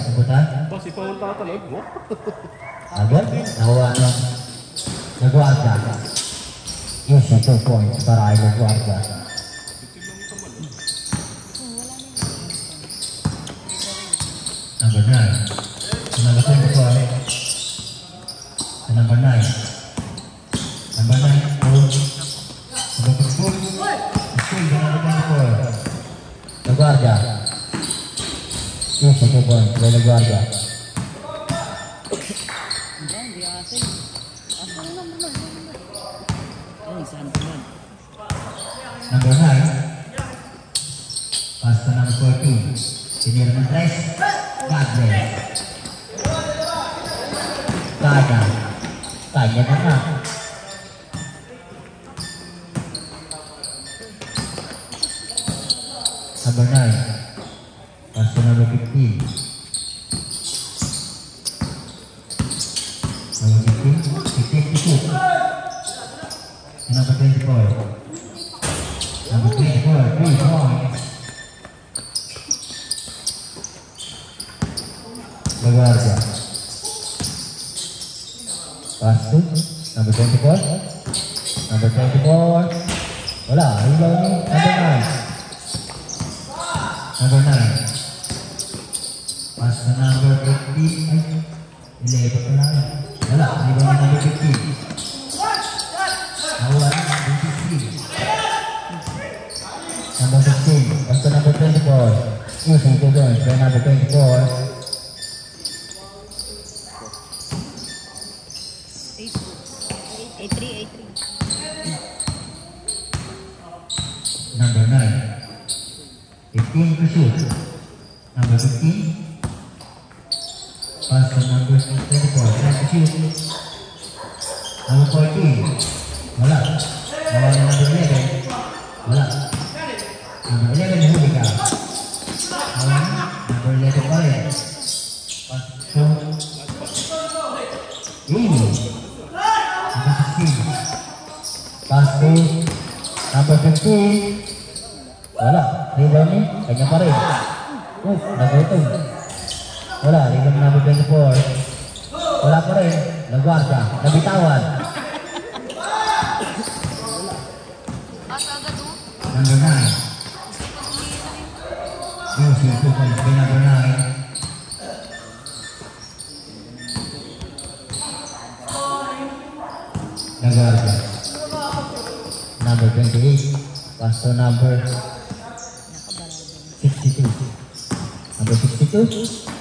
sebutan. Si Paul tatalog mo. Agad, nakuha ng Laguardia. Yes, 2 points para ay Laguardia. Number 9. Number 24. Number 9. Number 9. Number 4. Laguardia. Yes, 2 points para Laguardia. Number 9. Pass to number 14. Senior ng 3. Godless. Kada. Kanya na na. Number 9. Pass to number 15. Number 15. 52. Number 24. Number 24, 3 points. Laguardia. Pass to number 24. Number 24. Wala, hilaw ni number 9. Number 9. Pass to number 50. Ay, 11 pa lang. Wala, hilaw ni number 50. Nawala number 16. Number 15, pass to number 24. Using 2 points by number 24. Number 9. 15 to shoot. Number 15. Pass to number 24. Try to shoot. Number 14. Wala. Nawala number 11. Wala. Number 11 huli ka. Number 11 pa rin. Pass to Amy. Number 16. Pass to number 15. Wala. Rebound ni. Kanya pa rin. Nagutong. Wala. Rebound number 24. Wala pa rin. Laguardia. Nabitawan. Number 9. Using 2 points by number 9. Laguardia. Number 28. Pass to number 62. Number 62.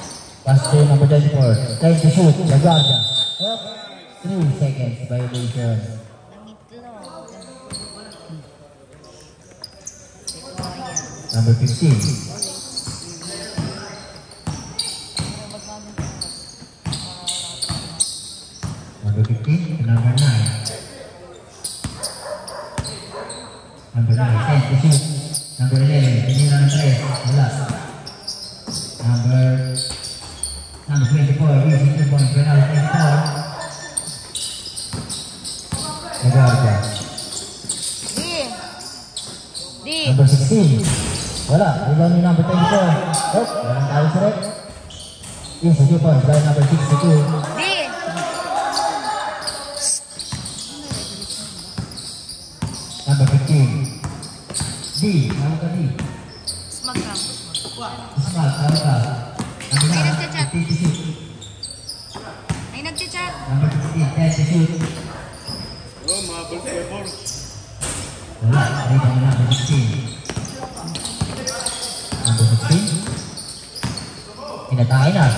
Pass to number 24. Time to shoot. Laguardia. 3 seconds violation. Number 15. Number 15 to number 9. Number 9, 10 to shoot. Number 11, pinira ng 3. Wala. Number 24, using 2 points. Number 24. Laguardia. Number 16. Wala. Rebound ni number 24. Oh, walang talo sa red. Using 2 points by number 62. Number 15. D. Tawag ka D. Smart ka. Smart. Tawag ka. Number 9. 15 to shoot. Ay, nagchat. Number 15. 10 to shoot. Oh, mabal favor. Wala. Rebound ni number 16. Number 16. Pinatay na.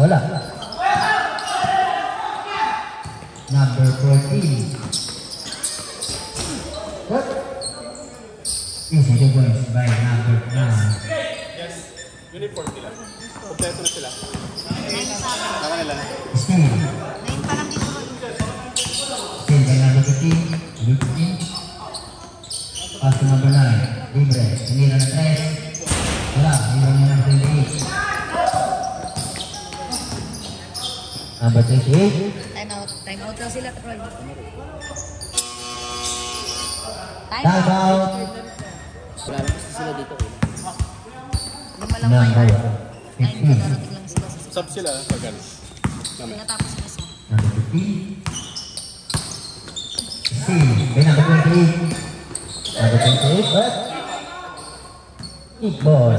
Wala. Number 14. What? Using 2 points by number 9. Yes. Uniform sila. Kompleto na sila. 9 sa akin. Tama nila. Steve. 9 pa lang dito. Steve by number 15. Number 15. Pass to number 9. Libre. Pinira ng 3. Wala. Libre niya ng 28. Number 28. Time out. Time out daw sila, Troy. Time out. Wala lang kasi sila dito. Lumalang Number kayo. 9 pa 15. darating lang sila sa Sub sila pag ano. Mamaya. Natapos na sa. Number 15. Steve. By number 28. Number 28. But kick ball.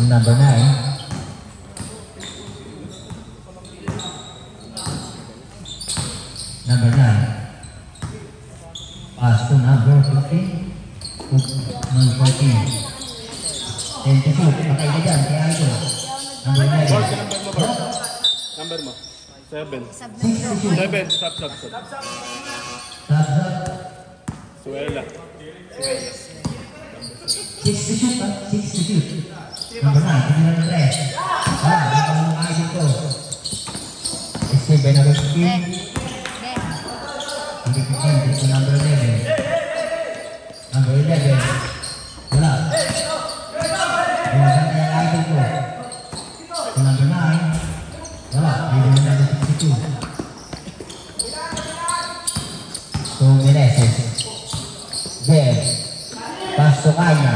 Number 9. Number 9. Pass to number 15. Number 14. 22. Patay ka dyan. Kaya ito. Number 9. Ball, number mo, Ball. Number mo. 7. Sub na ito. 7. Stop. Stop. Suela. 6 to shoot. 6 to shoot. Number 9. Number 3. Ito ang idol ko. Steve by number 15. Ben. Hindi ko dito number 11. Number 11. Wala. Wala kang idol ko. Ito number 9. Wala. Idol na number 62. 2 Meneses. Ben. Pass to Kanya.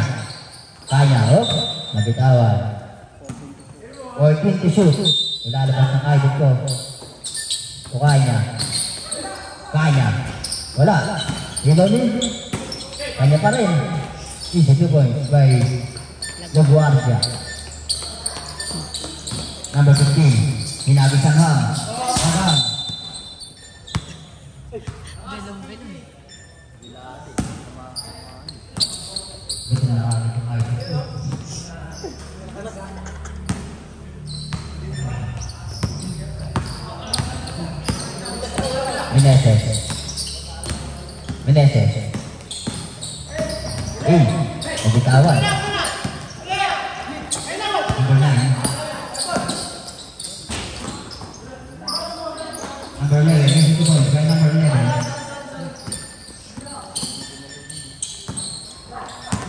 Kanya. Oh. Nabitawan. 14 to shoot. Ilalabas ng idol ko. To Kanya. Kanya. Wala. Rebound din. Kanya pa rin. Easy 2 points by Laguardia. Number 15. Hinagis ang Ham. Ang Ham. Belong. Ito na nakamit yung idol ko. Meneses. Nabitawan. Number 9. Number 11. Easy 2 points by number 11.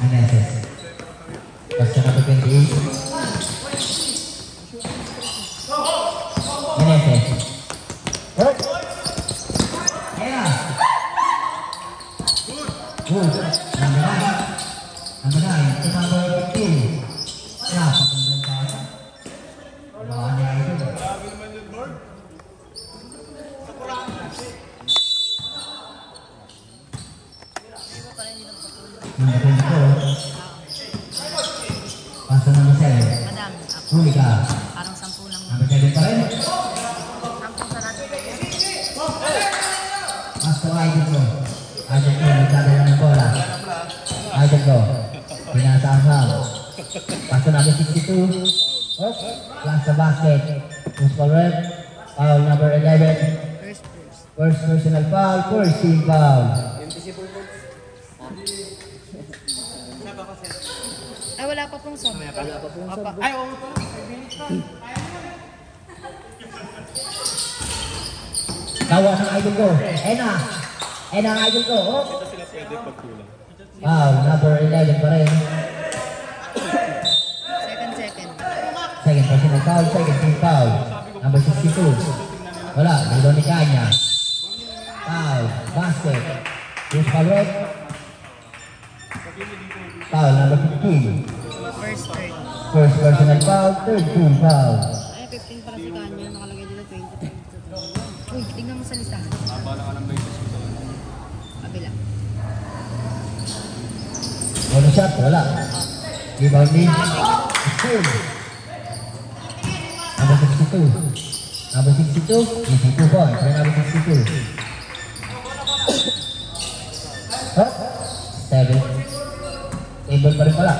Meneses. Pass to number 28. Meneses. Oh! Yeah! Good. Number 9. Number 9. To number 15. Yeah, pagandang tayo. Baka niya ito. Number 24. Pass to number 7. Madami. Ako. Huli ka. Parang 10 lang. Number 7 pa rin. 10 sarado. Pass to idol ko. Idol ko, nagdadala ng bola. Idol ko. Pinasa ang Ham. Pass to number 62. Oh, last the basket. Who's for rep? Foul number 11. First personal foul. First team foul. Ay, wala pa pong sub. Ay, oo. Tawa ng idol ko. Ena ang idol ko. Oh. Ito sila pwede pagkulang. Foul number 11 pa rin. Second. Second personal foul. Second team foul. Number 62. Wala. Nilo ni Kanya. Foul. Basket. Who's for rep? Foul number 15. Third. First personal foul, third team foul. Ay, 15 para si Kanya. Nakalagay dito 20. Uy, tingnan mo sa listahan. Nabala ka ng 20. Kabila. Bonus shot, wala. Rebounding. Steal. Number 62. Number 62, easy 2 points. By number 62. Oh, 7. Table pa rin pala.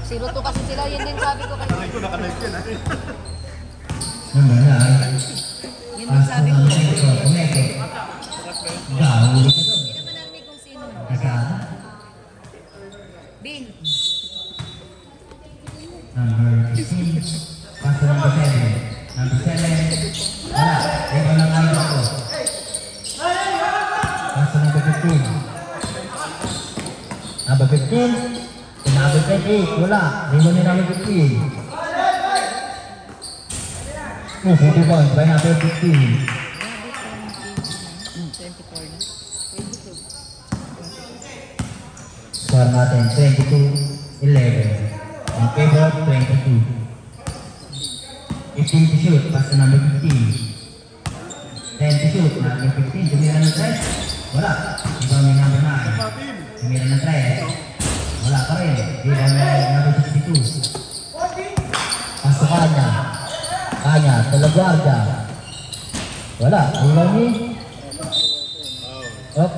Zero to kasi sila. Yun din sabi ko kanina. Ito nakalive yan ah. Number 9. Yun din sabi ko. Umeke. Gahuli ka doon. Hindi naman narinig kung sino. Kasama. Bin. Number 15. Pass to number 7. Number 7. Wala. Iba lang idol ko. Pass to number 15. Number 15. Number 28. Wala. Iba ni number 15. Easy 2 points by number 15. 24 na. 22. Score natin 22-11. In favor of 22. 15 to shoot, pass to number 15. 10 to shoot, number 15. Tumira ng 3. Wala. Rebounding number 9. Tumira ng 3. Wala pa rin. Rebounding number 62. Pass to Kanya. Kanya, Talagwarga. Wala. Rebounding. Up.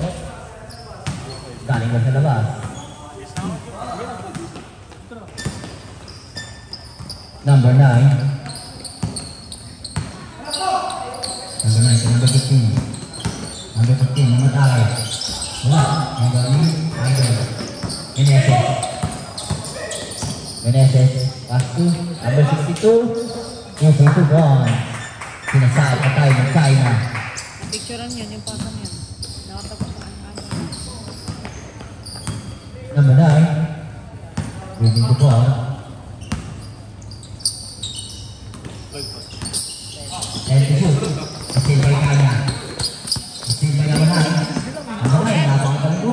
Galing ba sa labas? Number 9. Number 9 to number 15. Number 15, number 5. Wala. Number 9, Idol. Meneses. Meneses. Pass to number 62. Easy to ball. Sinasahal pa tayo ng China. Picturean yun, yung pasang yun. Nakatapos na ang ano. Number 9. Reading the ball. And to shoot. Still by Kanya. Still by number 9. Number 9, napakatalang ko.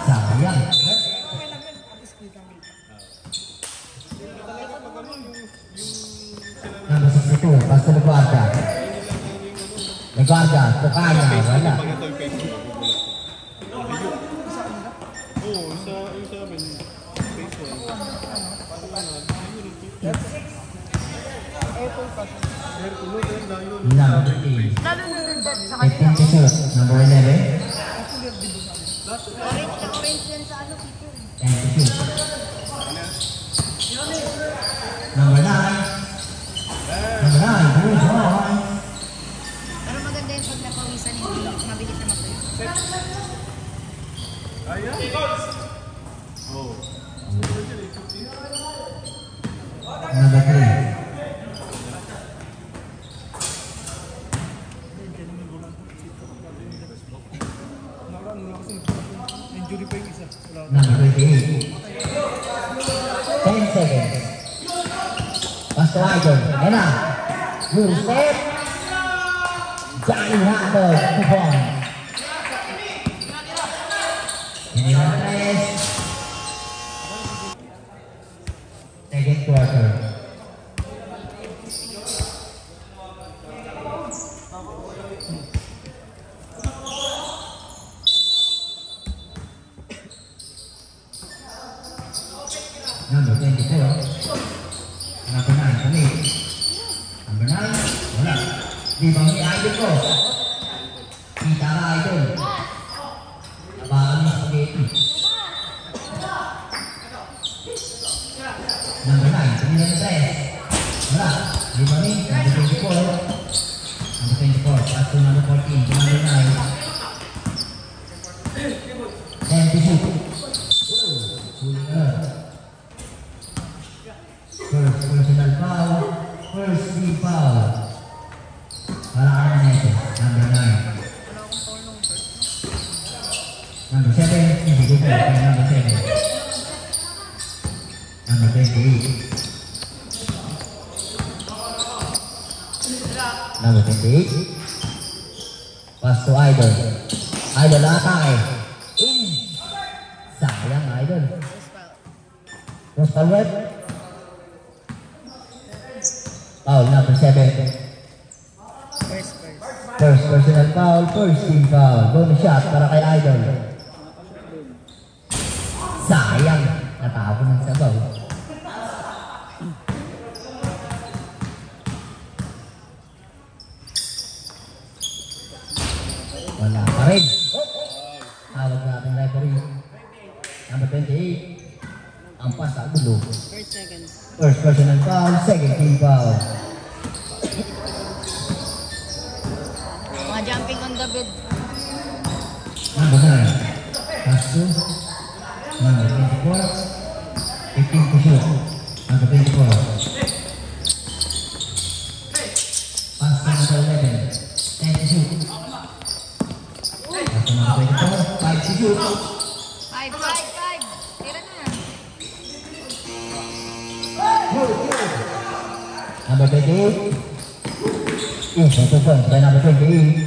Sayang. Number 62, pass to Leguarda. Leguarda, to Kanya, wala. Oo, yung sa amin, phase 1. Number 15. 15 to shoot. Number 11. Orange yan sa ano, picture. 10 to shoot. Number 9. Number 9. Good boy. Pero maganda yung pag napawisan, hindi mabilis na matuloy. Number 3. Number 28. 10 seconds. Pass to Idol. Ayan na. Good step. Johnny Randall. 2 points. Ini ang 3. Second quarter. Number 24. Number 9, kami. Number 9, wala. Rebound ni Idol ko. Kita ka, Idol. Nabakan ni Spaghetti. Number 9, kami na 3. Wala. Rebound ni number 24. Number 24, pass to number 14. Number 9. 10 to shoot. Huling na. First personal foul, first team foul. Para ka naman ito, number 9. Number 7, hindi ko po, kaya number 7. Number 28. Number 28. Pass to Idol. Idol atake. Sayang Idol. Cross foul red. Foul number 7. First personal foul, first team foul. Bonus shot para kay Idol. Sayang. Natapon ng sabaw. Wala pa rin. Tawag natin referee. Number 28. Ang pasa gulo. First seconds. First personal foul, second team foul. Mga jumping on the bed. Number 9. Pass to number 24. 15 to shoot. Number 24. Pass to number 11. 10 to shoot. Pass to number 24. 5 to shoot. 5, 5. Tira na. Number 28. Is also point by number 28.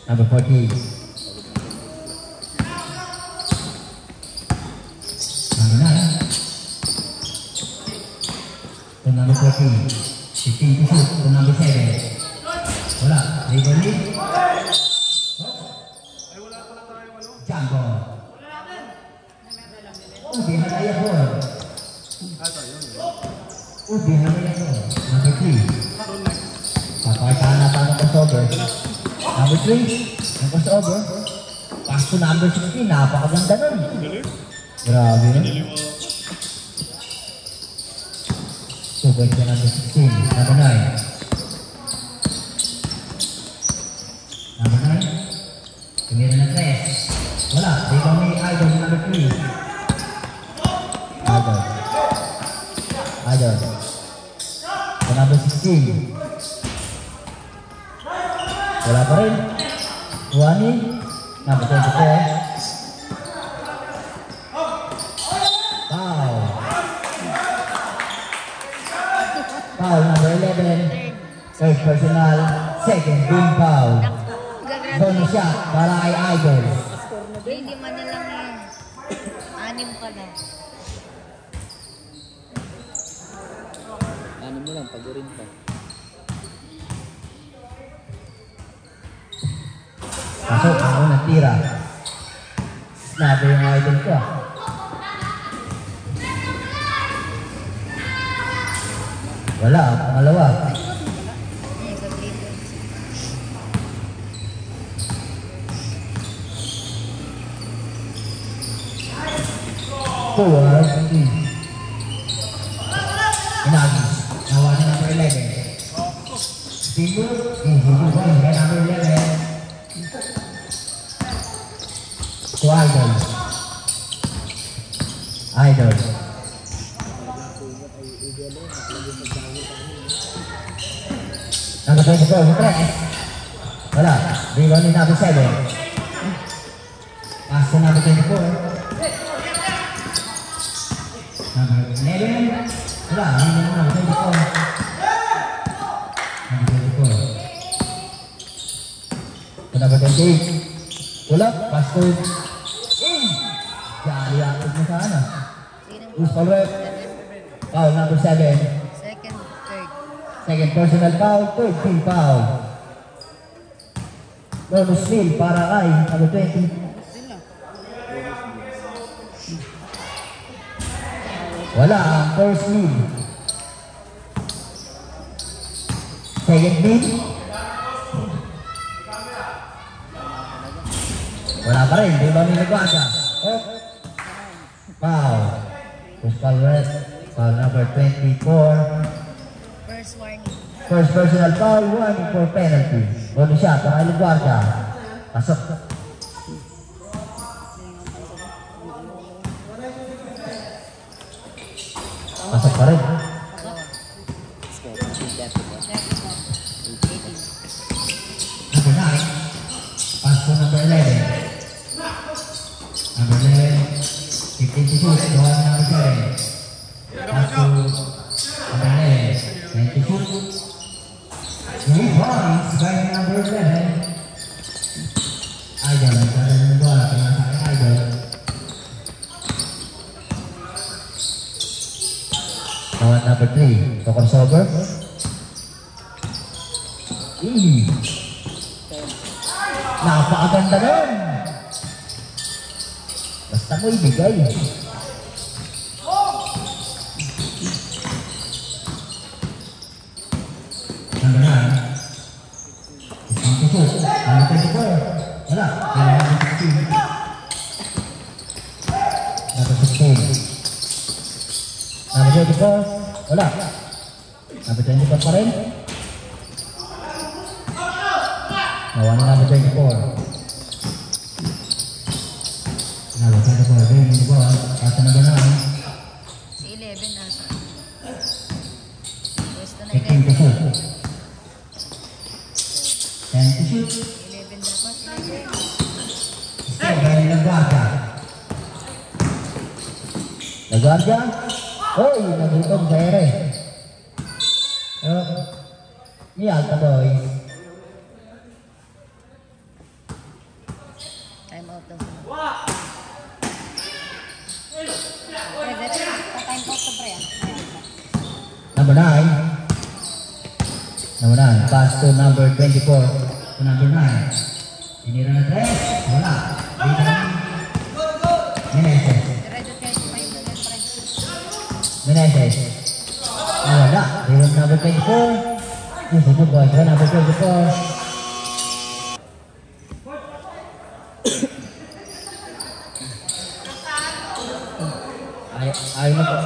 Number 40. Number 9. To number 14. 15 to shoot. To number 7. Wala. Labor lead. Jump ball. Ubi halaya ball. Ubi halaya ball. Number 3. Papartahan na pa ng crossover. Number 3. Ang crossover. Pass to number 16. Napakaganda nun. Grabe nun. 2 points to number 16. Number 9. Number 9. Tumira na 3. Wala. Rebound ni Idol number 3. Idol. To number 16. Wala pa rin. Juani. Number 24. Foul. Foul number 11. Third personal. Second team foul. Bonus shot para kay Idol. Hindi man na lang yan. 6 pa lang. Ano mo lang, pagurin pa. Pasok ang unang tira. Snabi yung Idol ko. Wala, pangalawa. Forward, Inagis. Nawa na number 11. Single, number 11. To Idol. Idol. Number 24, Tres. Wala. Rebound ni number 7. Pass to number 24. Number 11. Wala. Rebound ni number 24. Number 24. To number 28. Wala. Pass to Jali akit mo sana. Who's correct? Foul number 7. Second, third. Second personal foul, third team foul. Bonus steal para kay number 20. Sila. Wala ang first lead. Second lead. Wala pa rin, di ba may nagwasa? Oh. Foul. Who's correct? Foul number 24. First warning. First personal foul, 1 for penalty. Bonus shot, para kay Luguardia. Pasok. Pasok pa rin. Number 9. Pass to number 11. Number 11. 15 to shoot. Doon number 7. Pass to number 11. 20 to shoot. 3 points by number 11. Idol. Nagdala ng bola. Pinasa kay Idol. Kawan number 3. To crossover. Napakaganda nun. Basta mo ibigay. Number 9. Number 24. Wala. Number 16. Number 16. Number 24. Wala. Number 24 pa rin. Nawa na number 24. Number 24. Game ni Boy. Kasa na ba na? Si 11 nasa. Pwesto na 15 to 11. shoot. 10 to shoot. 11 dapat. 11. Step by Laguardia. Laguardia. Oy, nagutom sa ere. Ni Alta Boys. out daw sila. Pre, dito na. Pa-time out to pre ah. Number 9. Number 9. Pass to number 24. To number 9. Tinira na 3. Wala. Meneses. Diretso 25 minutes pre. Meneses. Wala. Rebound number 24. Yung susunod boys. Number 24. Ayaw na po.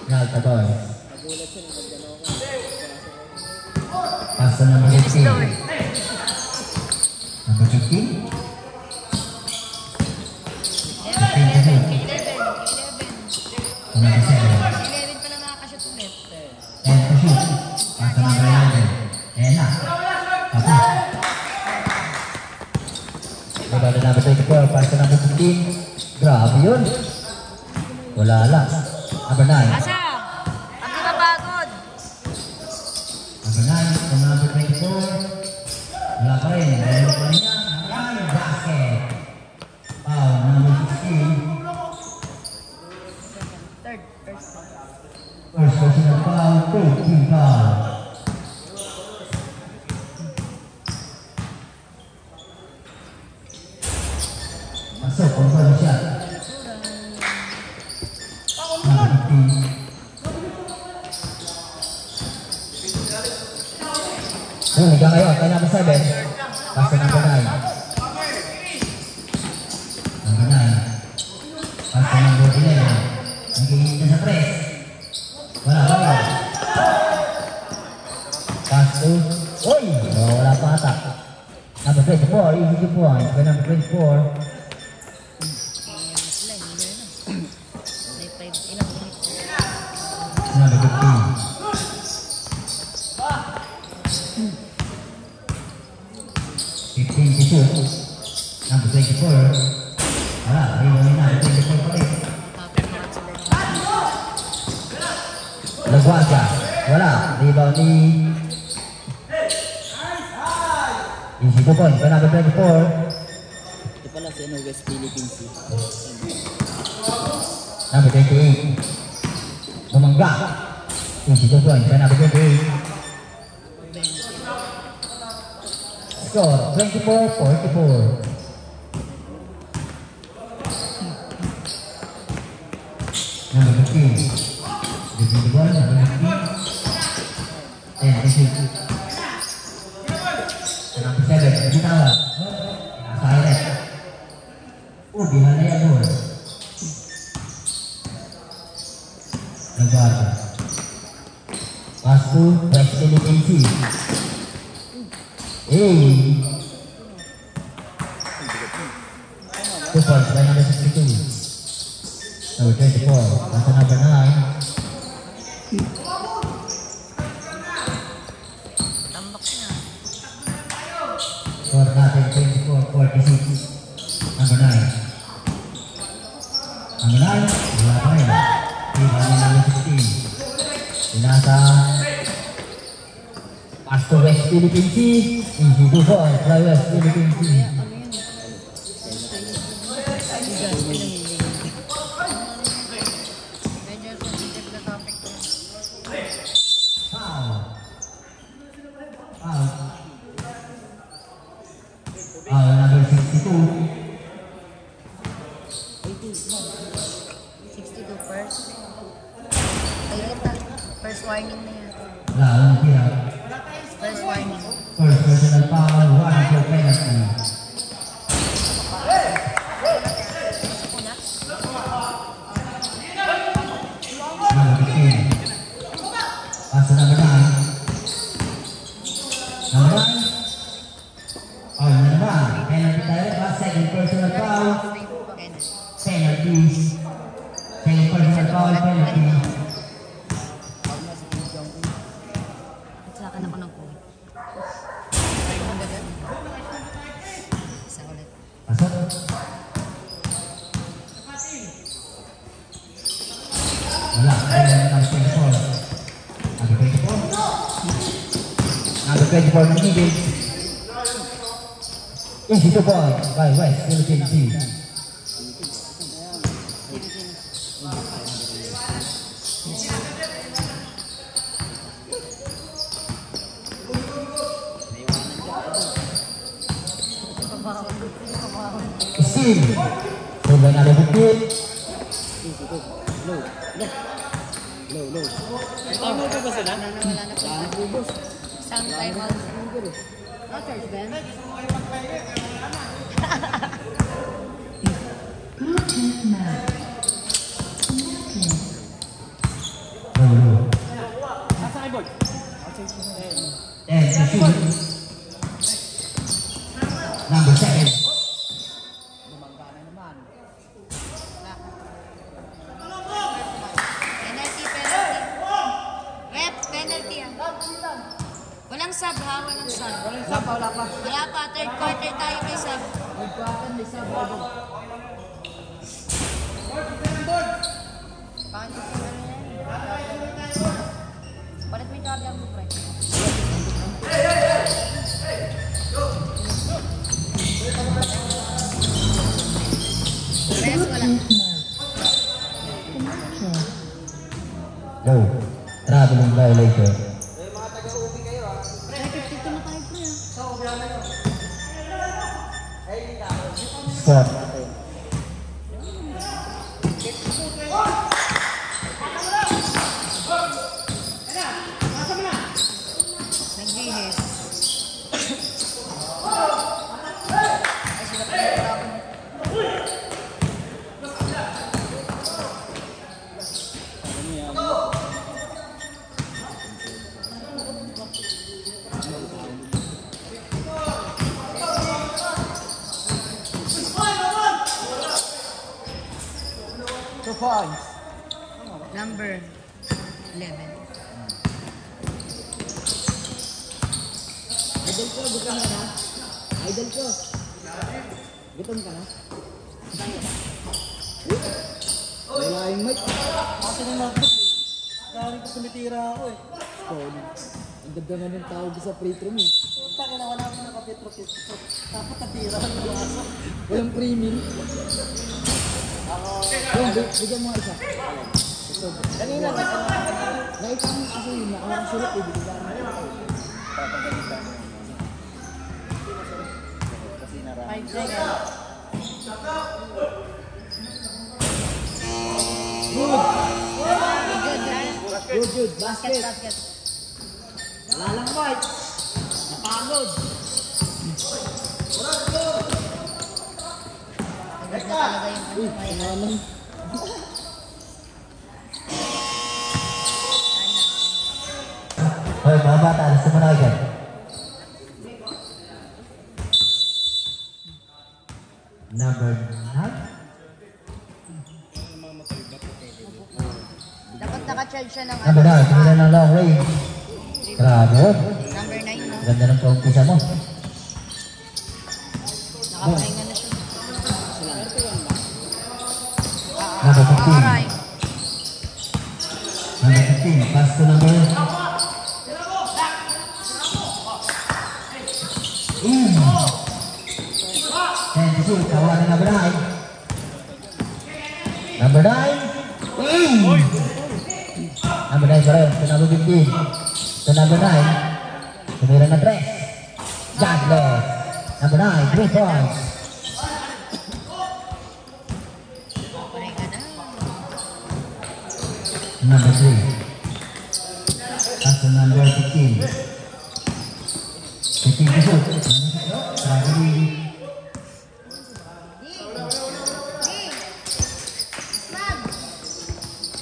Nalta boys. Pass to number 15. Number 15. 11. Number 7. 11 pala nakakashoot ulit. 10 to shoot. Pass to number 11. Ayan na. Tapos. Rebound to number 24. Pass to number 15. Grabe yun. Wala lang. Number 9. Asa? Pag di ba pagod? Number 9. To number 24. Wala pa rin. Meron pa rin yan. Number 9. Basket. Foul. Number 16. Third. First personal foul. Third team foul. Masuk. Confirm shot. Number 15. Hanggang ngayon, kay number 7. Pass to number 9. Number 9. Pass to number 11. Nagiging na sa press. Wala. Pass to... Uy! Oh, wala pa ata. Number 24. Easy point. Kay number 24. Sila, hindi na. May 5 ilang minutes. Number 15. 15 to shoot. Number 24. Wala. Rebound na. Number 24 pa rin. Tapos naman sila. Laguardia. Wala. Rebound ni... Easy to point. Kay number 24. Ito pala si West Philippines. Number 28. Bumangga. Easy to point. Kay number 28. Score 24-44. Number 15. Giving the ball, number 15. And this is number 7. Bitawa. Silent. Bihan na yan doon. Nagbago. Pass to West Philippines. Hey! 2 points by number 62. Number 24. Pass to number 9. Tambak niya. Score natin 24-46. Number 9. Number 9. Wala pa rin. Rebound ni number 16. Pinasa. Pass to West Philippine Sea. Easy to ball by West Philippine Sea. Medyo sensitive na topic ko. Foul. Foul. Foul number 62. 62 first. Ayun na. First warning na yan. Wala, walang tira. First warning. First personal foul, 1 for penalty. Number 15. Pass to number 9. Number 9. Foul na naman. Penalty tayo. Second personal foul. Penalties. Second personal foul, penalty. Nagsakan ako ng point. Isa ulit. Pasok. Wala. Number 24. Number 24. Number 24 ng Eagles. Easy to point by West Philippine team. Steam. Combine ada bukit. Low. Ano ba ba sila? Wala na po. Isang time out. Oh, Charles Ben. Nasa keyboard. And to shoot. Number 7. Penalty. Rep, penalty. Walang sub ha, walang sub. Wala pa. Third quarter tayo may sub. Paano ko na yan? Palit mo yung charger mo, pre. Rest, wala. No. Traveling violation. Ay, 52 na tayo, pre. Spot. Nagbihis. Number 11. Idol ko, gutom ka na? Idol ko. Gutom ka na? Wala yung mic. Kasi nung notebook eh. Dahil ko sumitira ako eh. Sorry. Ang ganda nga ng tawag sa free throw mo. Taka na wala akong nakapetropit. Dapat natira ang buwaso. Walang premium. Yung, bigyan mo nga isa. Kanina ba? Nakita mo kasi yun, nakakasurot eh. Bigyan mo. Kasi 5 seconds. Good. Basket. Basket. Wala lang white. Napagod. Agad na talaga yung ano kaya. Naman. Hoy, mga bata, alas naman ako dyan. Number 9. Dapat naka-charge siya ng Number 9, tumira ng long range. Grabe yun. Number 9, no? Ganda ng paumpisa mo. Nakapahinga na siya. Number 15. Aray. Number 15, pass to number. In. 10 to shoot, kawan ng number 9. Number 9. In. Number 9 pa rin, to number 15. To number 9. Tumira na 3. Jobless. Number 9, 3 points. Pahinga na. Number 3. Pass to number 15. 15 to shoot. Tragedy.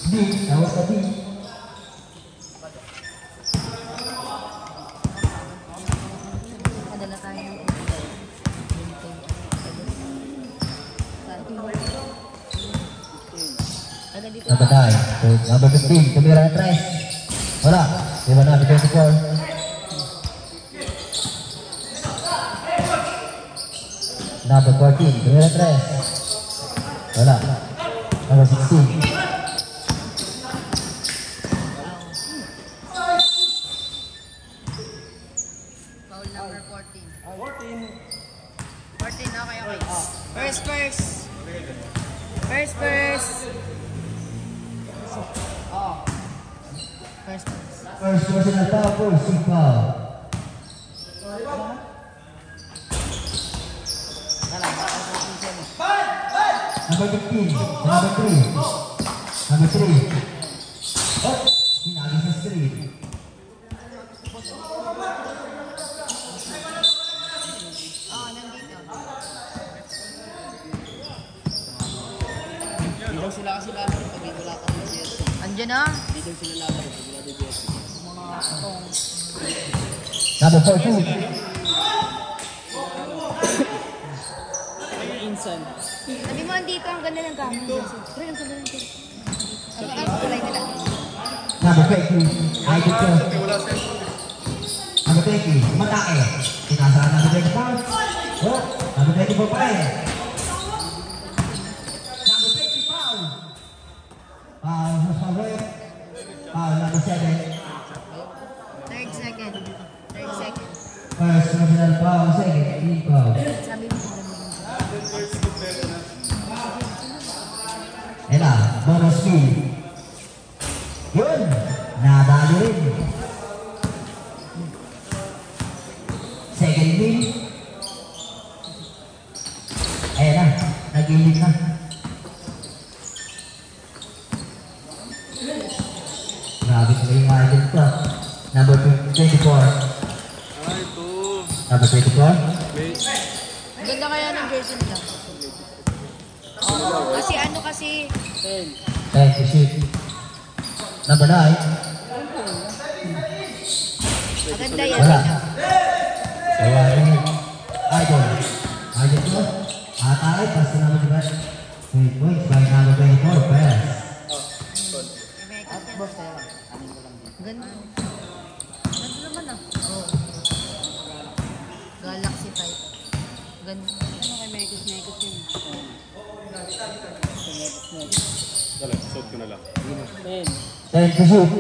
D. Tawag ka D. Padala tayo ng agad dito. Number 9. So, number 15. Tumira na 3. Wala. Diba na, 24. Number 14. Tumira na 3. Wala. Number 16. Foul number 14. 14. 14, okay. First. First. First personal foul for Sigma. Number 15, number 3. Number 3. Oh, hinagi sa screen. Nandito. Hindi daw sila kasi lalaro pag may wala kang jersey. Andiyan na. Hindi daw sila lalaro pag wala kang jersey. Number 14. Insan. Sabi mo, andito ang ganda ng kamo. Pre, ang ganda ng kamo. Ano kulay nila? Number 20. Ay, dito. Number 20. Matake. Pinasaan number 24. Oh, number 24 pa rin. Number 20, foul. Foul, number 7. Third second. First personal foul, second team foul. Sabi mo, Ayan na, bonus speed. Yun, nadali rin. Second win. Ayan na, nag-ilig na. Grabe ko yung margin ko. Number 24. Number 24. ang ganda kaya ng jersey nila. Kasi 10 to shoot. Number 9. maganda yan. Wala. Kaya rin. Idol. Idol ko. Atay, pass na naman diba? 3 points by number 24. Pass. Boss, kaya lang. Amin ko lang din. Ganda. Ganda naman ah. Oo. Galaxy type. Ganda. Ano kay Mekos yun? Dali, suot ko na lang. 10 to shoot.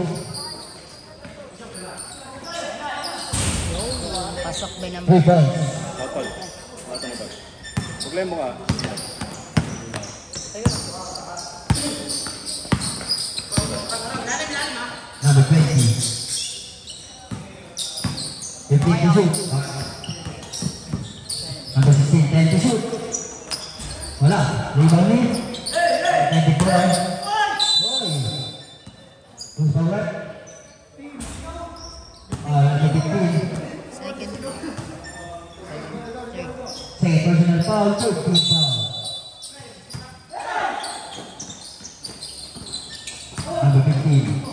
Pasok ba ng 3 points. Batol. Batol na ba? Problema mo ka. Number 20. 15 to shoot. Number 16, 10 to shoot. Wala. Rebound ni. 24. Oy. Who's forward? Number 15. second. Third. Second personal foul, third team foul. Number 15.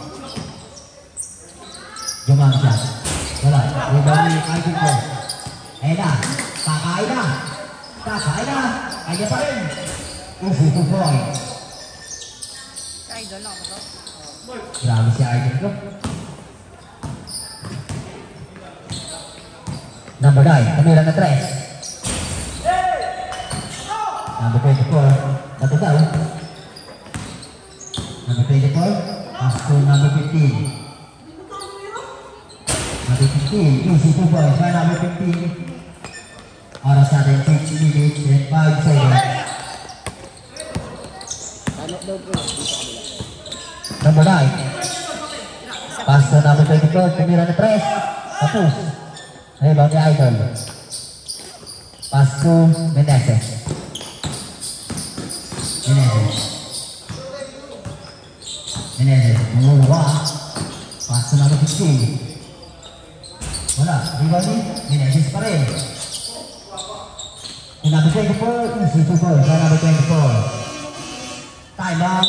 Jumang siya. Wala. Rebound ni Idol ko. Ayan na. Kakain na. Kakain na. Kaya pa rin. Easy to point. Idol ako ba? Grabe si Idol ko. Number 9. Kamila na 3. Number 24. Bato daw. Number 24. Pass to number 15. Number 15. Easy to point by number 15. Oras natin 6 minutes and 5 seconds. Ano daw po? Dito kabila. Number 9. Pass to number 24. Kamila na 3. Tapos. Rebound ni Idol. Pass to Meneses. Meneses. Muluwa. Pass to number 15. Wala. Rebound ni Meneses pa rin. Yung number 24. Easy to goal. Sa number 24. Time out.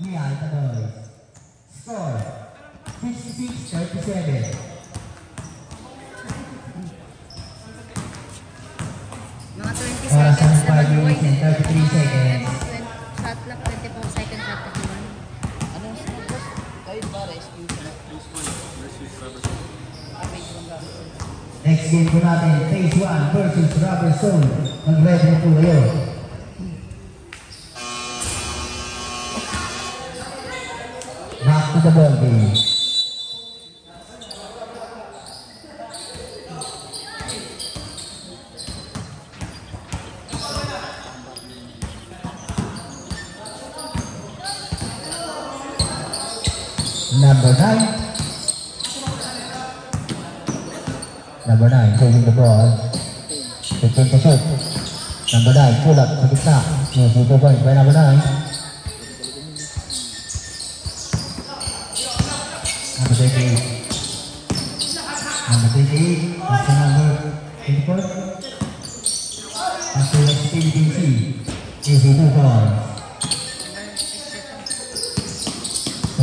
Ni Idol. Score. 56-37. Mga 20 Oras seconds ng 5 naman boy. minutes and 33 seconds. Shot clock, 24 seconds at 31. Ano yung sunod, boss? Kayo ba, rescue sa Next game po natin, Phase 1 versus Rubber Soul. Mag-ready na po kayo. Back to the ball game. Number 9. Number 9, taking the ball. 15 to shoot. Number 9, pull up sa gitna. Easy 2 points by number 9. Number 28. Number 28, that's the number 24. That's the PDC. Easy 2 points.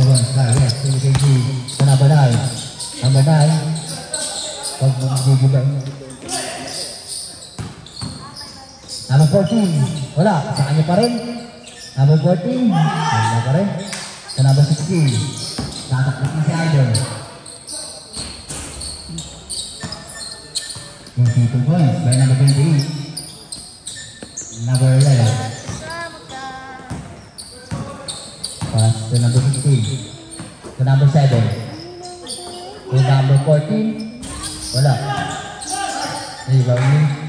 Yes, PDC. So number 9. Number 9. Pag magigibay. Number 14. Wala. Sa kanya pa rin. Number 14. Wala pa rin. Sa number 16. Tatakot na si Idol. Yung 2 points by number 28. Number 11. Pass to number 16. To number 7. To number 14. Wala. Rebound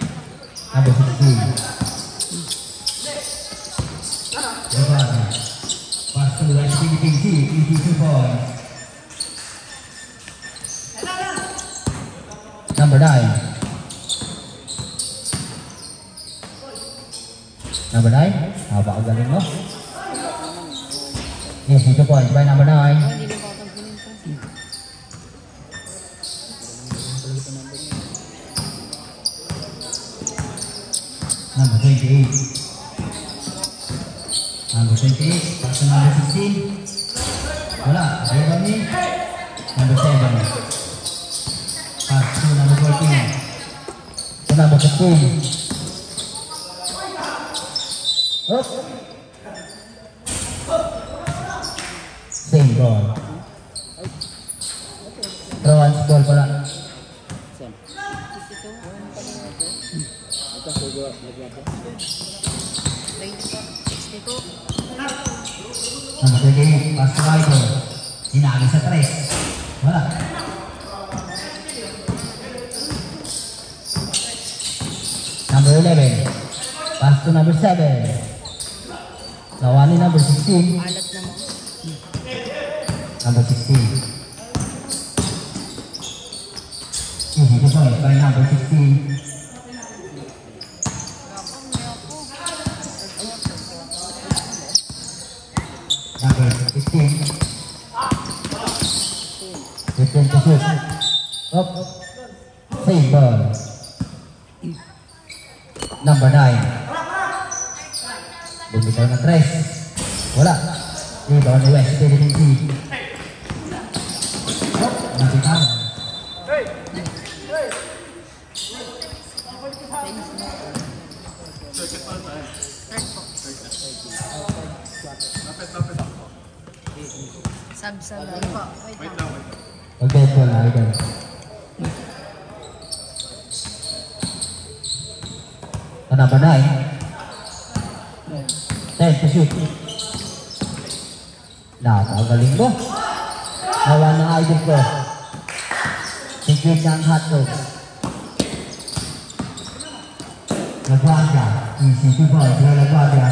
number 16. Pass to the PDC. Easy 2 points. Number 9. Number 9. Napakagaling mo. Easy 2 points by number 9. Number 28. Number 28. Pass to number 16. Wala. Rebound ni number 7. Pass to number 14. To number 15. Up. Same ball. Throw and ball pala. Number 28, pass to Idol. Hinagi sa 3. Wala. Number 11, pass to number 7. Nawa ni number 16. Number 16. Easy to point by number 16. Number 15. 15 to shoot. Up. Same ball. Number 9. Bumitaw ng 3. Wala. Rebound ni West PDC. Up. Nakita. Sab-sab. Wait lang. Okay, po na Idol. Number 9. 10 to shoot. Napagaling mo. Nawa ng Idol ko. Sigit niya ang hotdog. Lagwaga. Easy to ball. Sila Lagwaga.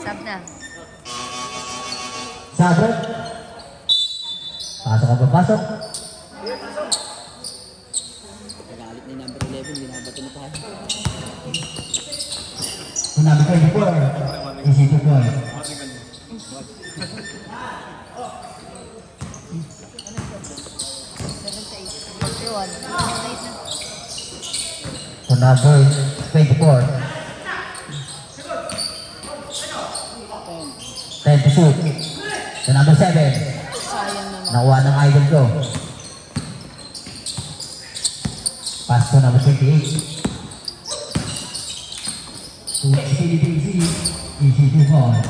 Sab na. Sabrot. Pasok ka pa, pasok. Nagalit ni number 11, binabato na tayo. Kung number 24, easy to point. Kung number 24, 10 to shoot. Sa number 7, Sayang naman. nakuha ng Idol ko. Pass to number 28. To PDC, easy to point.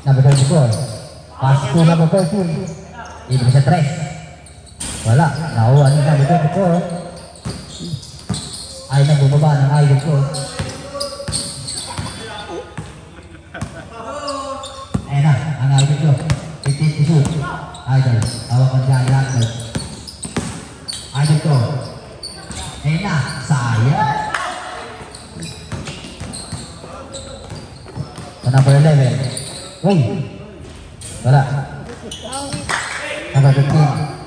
Number 24. Pass to number 14. Ibig sa 3. Wala. Nakuha ni number 24. Ay na bumaba ng Idol ko. Ayan na, ang Idol ko. Hawakan dyan lang. Ayun to. Ayun na. Sayang. Sa number 11. Uy. Wala. Number 15.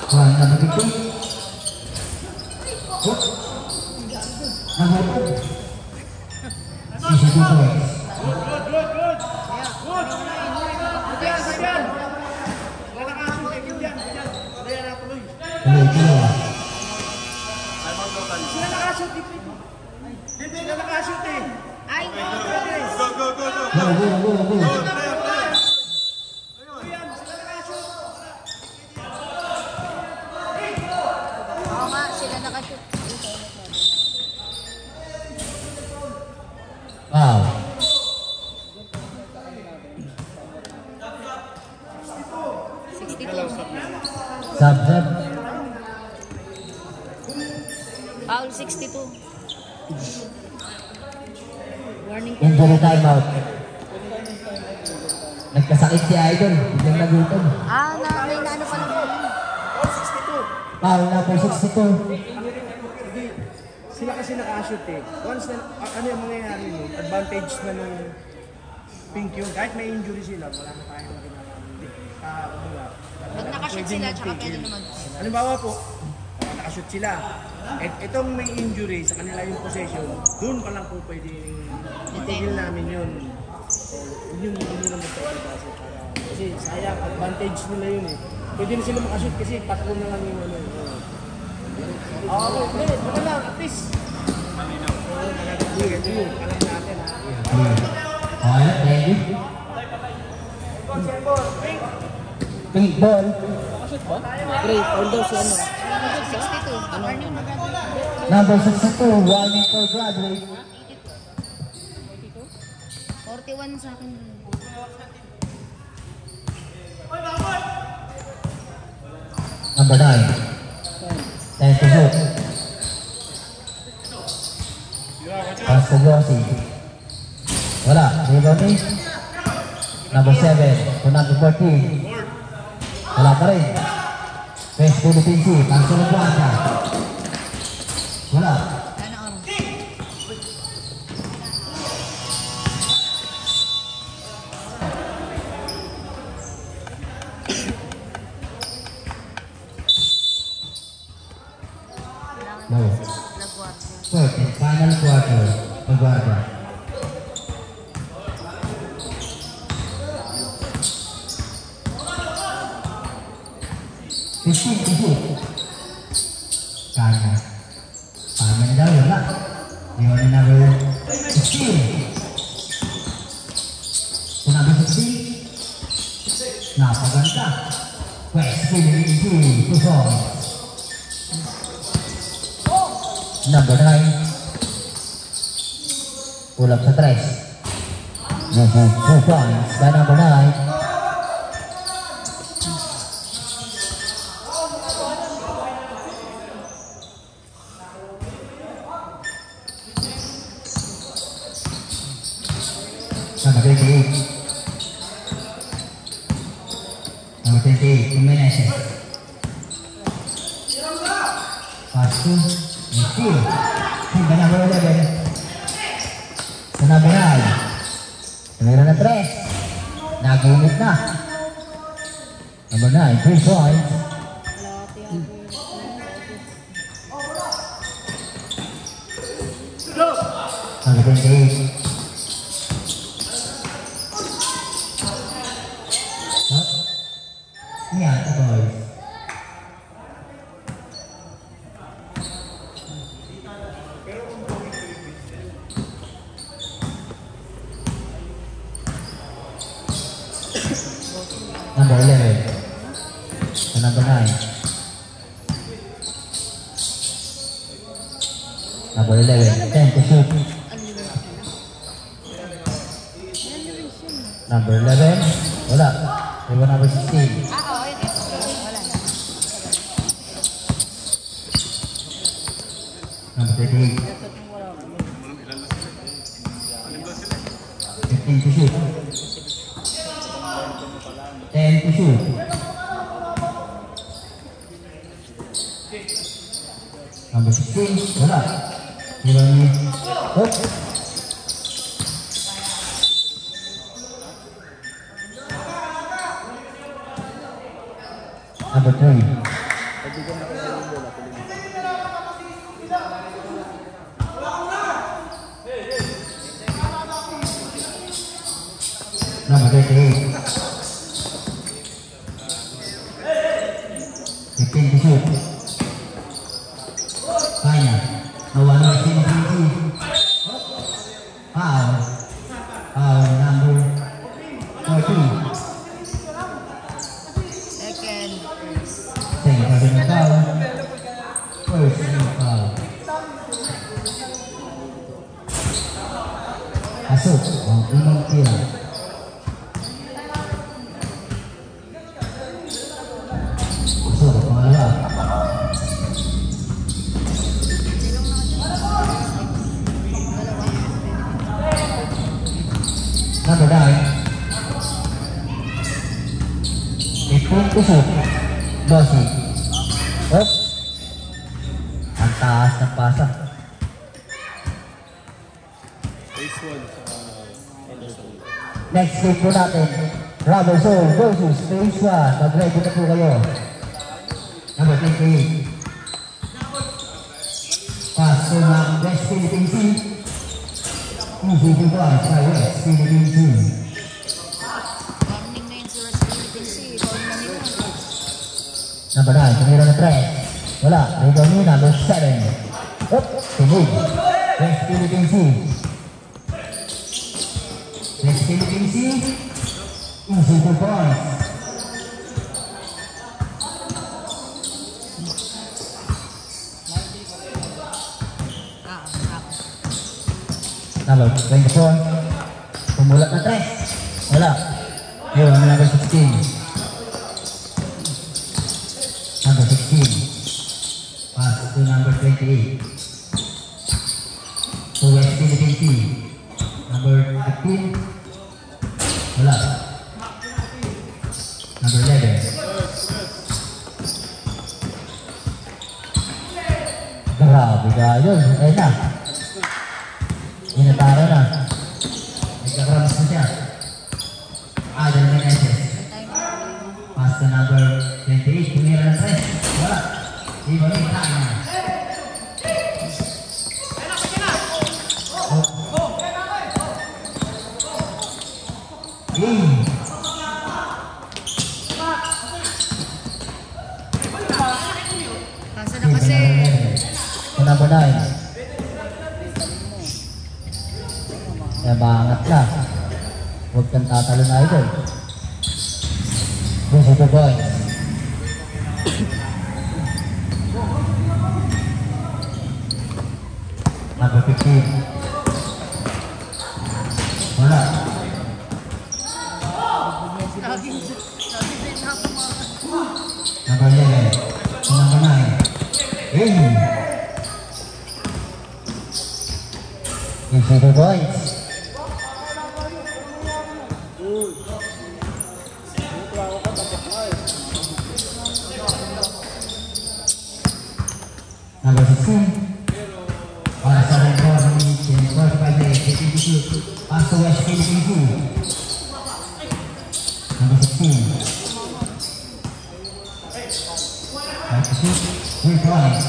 Number 15. Oh. Number 2. Ay, oo nga, sila nakashoot. Wow. Sub. Foul 62. Warning. Injury timeout. Nagkasakit si Idol. Biglang nagutom. May naano pa lang. Foul na po 62. Sila kasi naka-shoot eh. Once na, ano yung mangyayari nun, advantage na ng pink yun. Kahit may injury sila, wala na tayong magiging. Pag nakashoot sila, tsaka pwede naman. Halimbawa po, nakashoot sila. Itong may injury sa kanila yung possession, doon pa lang po pwede itigil namin yun. Yun lang po kasi sayang, advantage nila yun eh. Pwede na sila makashoot kasi patro na lang yung ano. Okay, baka lang, at least. Ito yun, alam natin ha. Okay, thank you. Pink ball. Great, although si ano. 62. Warning. Number 62, warning for graduate. 41 sa akin. Number 9. 10 to shoot. Pass to Grossi. Wala. Rebound ni. Number 7 to number 14. Wala pa rin. West Philippine Pass to Laguasa. Wala. Ano oras? No. Laguardia. Fourth and final quarter. Laguasa. Kaya. Kaya na daw, wala. Yun na number 16. Kung number 16, napaganda. West Philippine 2 points. Number 9. Ulap sa 3. 2 points by number 9. Number 28. Number 28, Jimenez. Pass to Steal. Hingga number 11. Sa number 9. Tumira na 3. Nagunit na. Number 9, 3 points. Number 28. Yeah, boys. Number 11. And number 9. Number 11. 10 to shoot. Number 11. Wala. Iba number 16. Oo, yun. Wala. Number 38. 15. 15 to shoot. 10 to shoot. Number 16, wala. Jeremy, oh. Number 3. Number 38. 15 to shoot. Kaya. Nawala si Cindy. Foul. Foul number 14. Second. Second personal foul. First foul. Pasok ang unang tira. Pasok ang pangalawa. Number 9. Ipong tusok. Dossi. Op. Ang taas ng pasa. Phase 1 Anderson. Next game po natin. Robertson versus Phase 1. Mag-ready na po kayo. Number 28. Pass to ng West Philippine Sea. Easy to pass by West Philippine Sea. Warning na yun sa West Philippine Sea. Ikaw na nila. Number 9, tumira na 3. Wala, rebound ni number 7. Up, tunog. West Philippine Sea. West Philippine Sea. Easy to pass. Number 24. Pumulat na 3. Wala. Yun, number 16. Number 16. Pass to number 28. To West Philippine Sea. Number 15. Wala. Number 11. Grabe ka yun. Ayun na. Inatara na. Nagkakrams na siya. Adel Meneses. Pass to number 28. Tumira ng 3. Wala. Ibalik tayo na. Kaso na kasi. Sa number 9. Kaya maangat ka. Huwag kang tatalo na ito. Gusto ko boy. Number 15. Wala. Lagi din ako mga. Number 11. Number 9. Hey! Gusto ko boy. Number 16. Para sa record ni Jennifer Pagay, KPBQ, pass to West Philippine Sea. Number 16. Right to shoot, 3 points.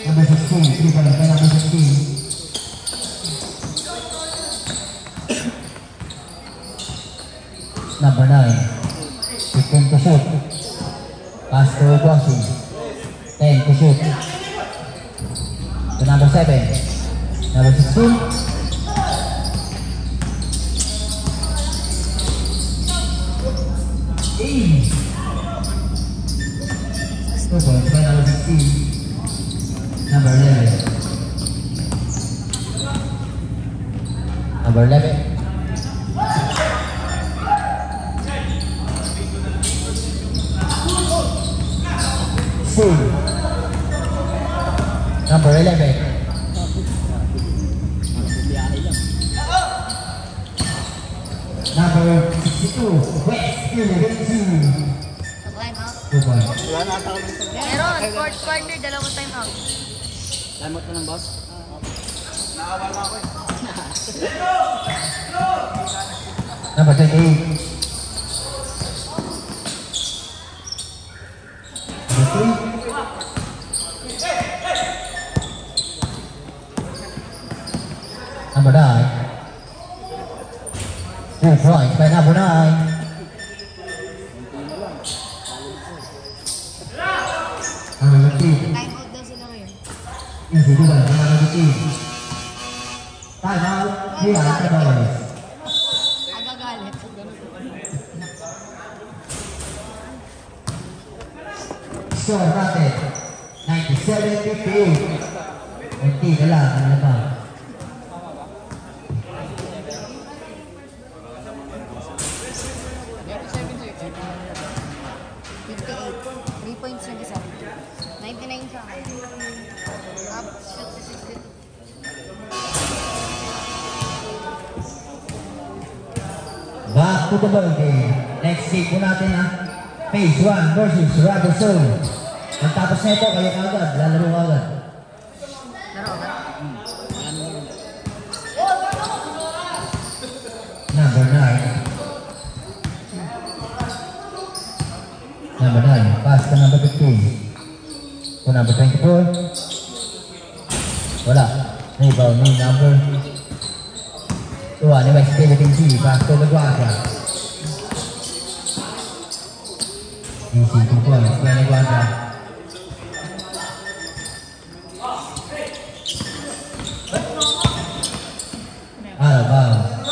Number 16, 3 points by number 16. Number 9, 15 to shoot. Pass to Dossi. 10 to shoot. To number 7. Number 16. Hey! 2 points by number 16. Number 11. Number 11. Number 11. number 62, West Philippines. Time out. 2 points. Wala na ata kami. Meron, fourth quarter, dalawang time out. Time out ka ng boss? Naawa na ako eh. Number 28. Number 3. Number 9. 2 points by number 9. Number 15. Time out daw sila ngayon. Easy juga number 15. Time out. Here are the boys. Agagalit. Score natin 97-58. Kunti na lang ang laban. Three points yung isa. 99 sa akin. Up, shot sa 62. Back to the ball game. Next game po natin ha. Phase 1 versus Radisson. Pagtapos na ito, kayo kagad. Lalaro kagad. Laro ka? Number 9. Number 9. Pass to number 15. To number 24. Wala. Rebound ni number 2 ni West Philippine Sea. Pass to Laguardia. Easy 2 points by Laguardia. Out of bounds.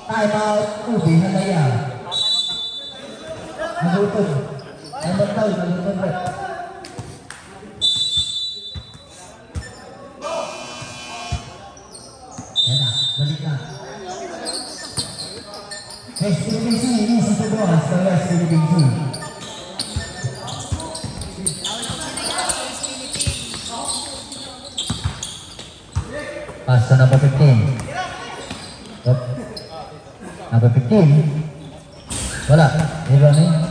Time out. Ubi na kaya. Nagutod. Number 12. Nagutod rin. Yan na. Balik na. West Philippine Sea. Easy to go. Sa West Philippine Sea. Pass to number 15. Up. Number 15. Wala. Iba na yun.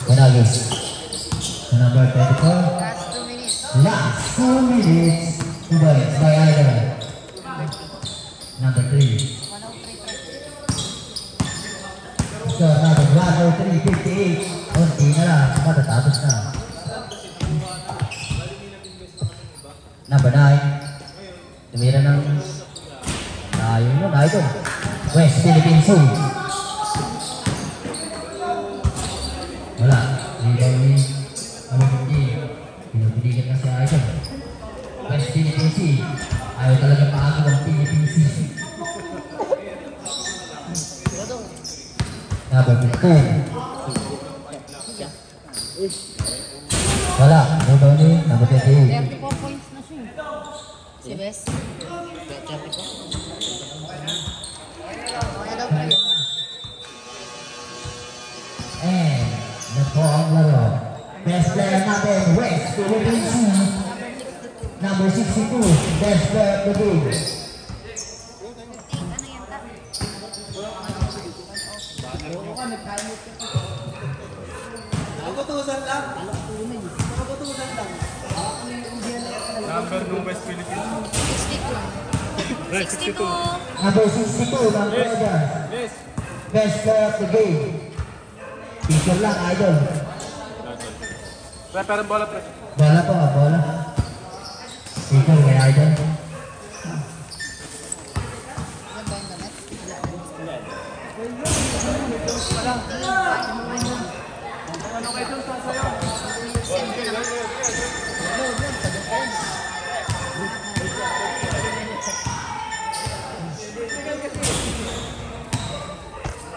Ganagis. Number 24. Last 2 minutes. Last 2 minutes. 2 points by either. Number 3. 103. So, number 103, 58. Kunti na lang. Matatapos na. Number 9. Tumira ng tayo yun. Idol. West Philippine Sea. Wala. Rebound ni number 15. Pinupiligan na si Idol. West Philippine Sea. Ayaw talaga paako ang Philippine Sea. Number 15. Wala. Rebound ni number 28. 34 points na siya. Si Bes. Kaya daw pala. And po ang laro. Best player natin, West Philippine Sea. Number 62, best player of the game. Ano yan ta? Nakutusan lang. Nakutusan lang. Number ng West Philippines. 62. 62. Number 62, ng Trojan. Yes. Best player of the game. Picture lang, idol. Pre, parang bola pre. Bola po, bola. Picture kay idol. Yan ba yung damit? Ano kayo doon sa sayo? Siyempre naman.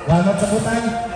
Warm up na po tayo.